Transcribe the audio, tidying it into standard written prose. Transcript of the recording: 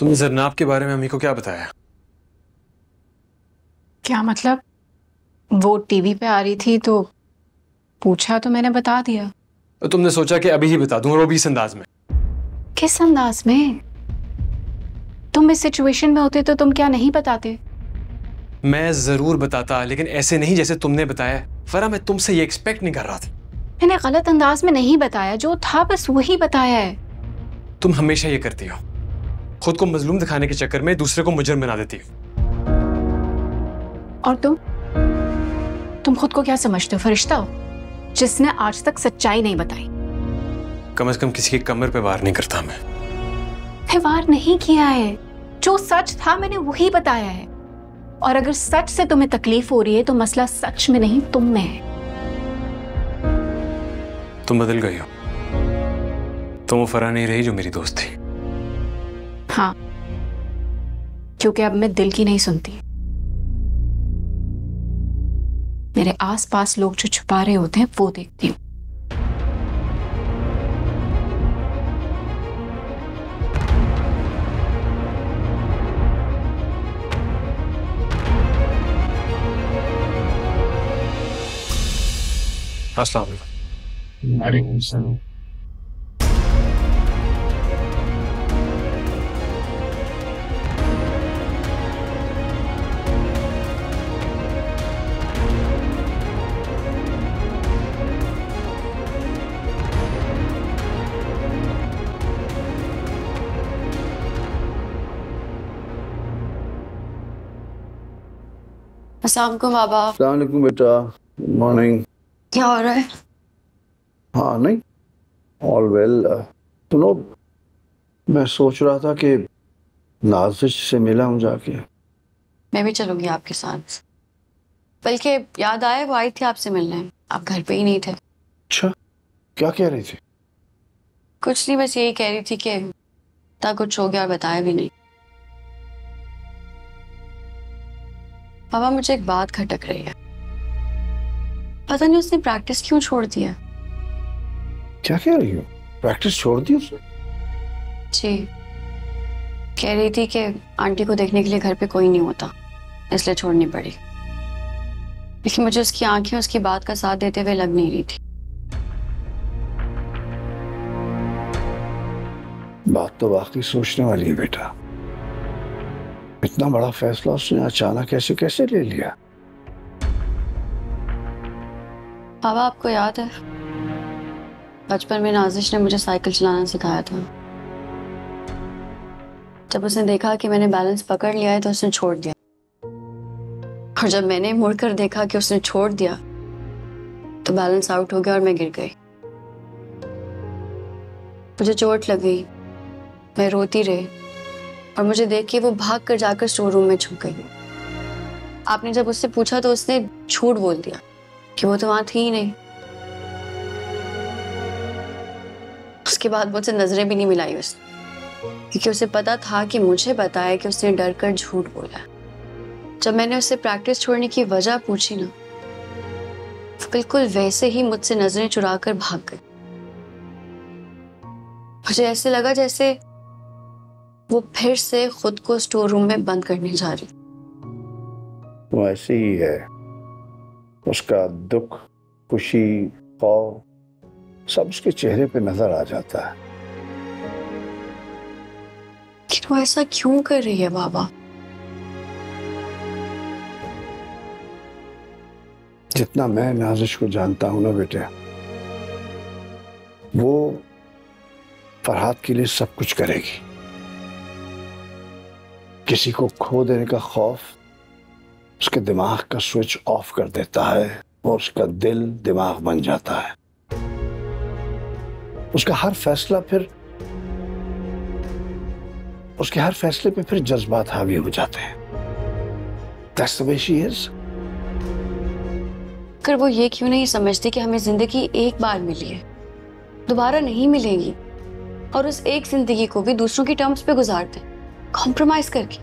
तुमने जरनाब के बारे में अम्मी को क्या बताया? क्या मतलब? वो टीवी पे आ रही थी तो पूछा तो मैंने बता दिया। तो तुमने सोचा कि अभी ही बता दूं, और वो भी इस अंदाज में? किस अंदाज में? तुम इस सिचुएशन में होते तो तुम क्या नहीं बताते? मैं जरूर बताता, लेकिन ऐसे नहीं जैसे तुमने बताया। फरा, मैं तुमसे ये एक्सपेक्ट नहीं कर रहा था। मैंने गलत अंदाज में नहीं बताया, जो था बस वही बताया है। तुम हमेशा ये करती हो, खुद को मजलूम दिखाने के चक्कर में दूसरे को मुजरिम बना देती हो। और तुम खुद को क्या समझते हो? फरिश्ता हो जिसने आज तक सच्चाई नहीं बताई। कम से कम किसी की कमर पे वार नहीं करता मैं। वार नहीं किया है, जो सच था मैंने वही बताया है। और अगर सच से तुम्हें तकलीफ हो रही है तो मसला सच में नहीं तुम में है। तुम बदल गई हो। तुम वो फरा नहीं रही जो मेरी दोस्त थी। हाँ, क्योंकि अब मैं दिल की नहीं सुनती। मेरे आसपास लोग जो छुपा रहे होते हैं वो देखती हूँ। अस्सलाम वालेकुम। अस्सलाम वालेकुम बाबा। अस्सलाम वालेकुम बेटा, गुड मॉर्निंग। क्या हो रहा है? हाँ नहीं, ऑल वेल। सुनो, मैं सोच रहा था कि नाज़िश से मिला हूँ जाके। मैं भी चलूंगी आपके साथ। बल्कि याद आया, वो आई थी आपसे मिलने, आप घर पे ही नहीं थे। अच्छा, क्या कह रही थी? कुछ नहीं, बस यही कह रही थी कि ता कुछ हो गया और बताया भी नहीं। पापा, मुझे एक बात खटक रही है। पता नहीं उसने प्रैक्टिस क्यों छोड़ दिया। क्या कह रही हो? प्रैक्टिस छोड़ दी उसने? जी, कह रही थी कि आंटी को देखने के लिए घर पे कोई नहीं होता, इसलिए छोड़नी पड़ी। लेकिन मुझे उसकी आंखें उसकी बात का साथ देते हुए लग नहीं रही थी। बात तो वाकई सोचने वाली है बेटा। इतना बड़ा फैसला उसने अचानक ऐसे कैसे ले लिया? पापा, आपको याद है बचपन में नाजिश ने मुझे साइकिल चलाना सिखाया था। जब उसने देखा कि मैंने बैलेंस पकड़ लिया है तो उसने छोड़ दिया, और जब मैंने मुड़कर देखा कि उसने छोड़ दिया तो बैलेंस आउट हो गया और मैं गिर गई। मुझे चोट लग गई, मैं रोती रही, और मुझे देख के वो भाग कर जाकर स्टोर रूम में छुप गई। आपने जब उससे पूछा तो उसने झूठ बोल दिया कि वो तो वहां थी ही नहीं। उसके बाद मुझसे नजरें भी नहीं मिलाई उसने, क्योंकि उसे पता था कि मुझे बताया कि उसने डर कर झूठ बोला। जब मैंने उससे प्रैक्टिस छोड़ने की वजह पूछी ना, तो बिल्कुल वैसे ही मुझसे नजरें चुरा कर भाग गई। मुझे ऐसे लगा जैसे वो फिर से खुद को स्टोर रूम में बंद करने जा रही। वो ऐसे ही है। उसका दुख, खुशी, खौफ सब उसके चेहरे पे नजर आ जाता है। लेकिन वो ऐसा क्यों कर रही है बाबा? जितना मैं नाजिश को जानता हूं ना बेटे, वो फरहाद के लिए सब कुछ करेगी। किसी को खो देने का खौफ उसके दिमाग का स्विच ऑफ कर देता है और उसका दिल दिमाग बन जाता है। उसके हर फैसले पे फिर जज्बात हावी हो जाते हैं। That's the way she is. कर वो ये क्यों नहीं समझती कि हमें जिंदगी एक बार मिली है, दोबारा नहीं मिलेगी, और उस एक जिंदगी को भी दूसरों की टर्म्स पे गुजार दे, कॉम्प्रोमाइज करके।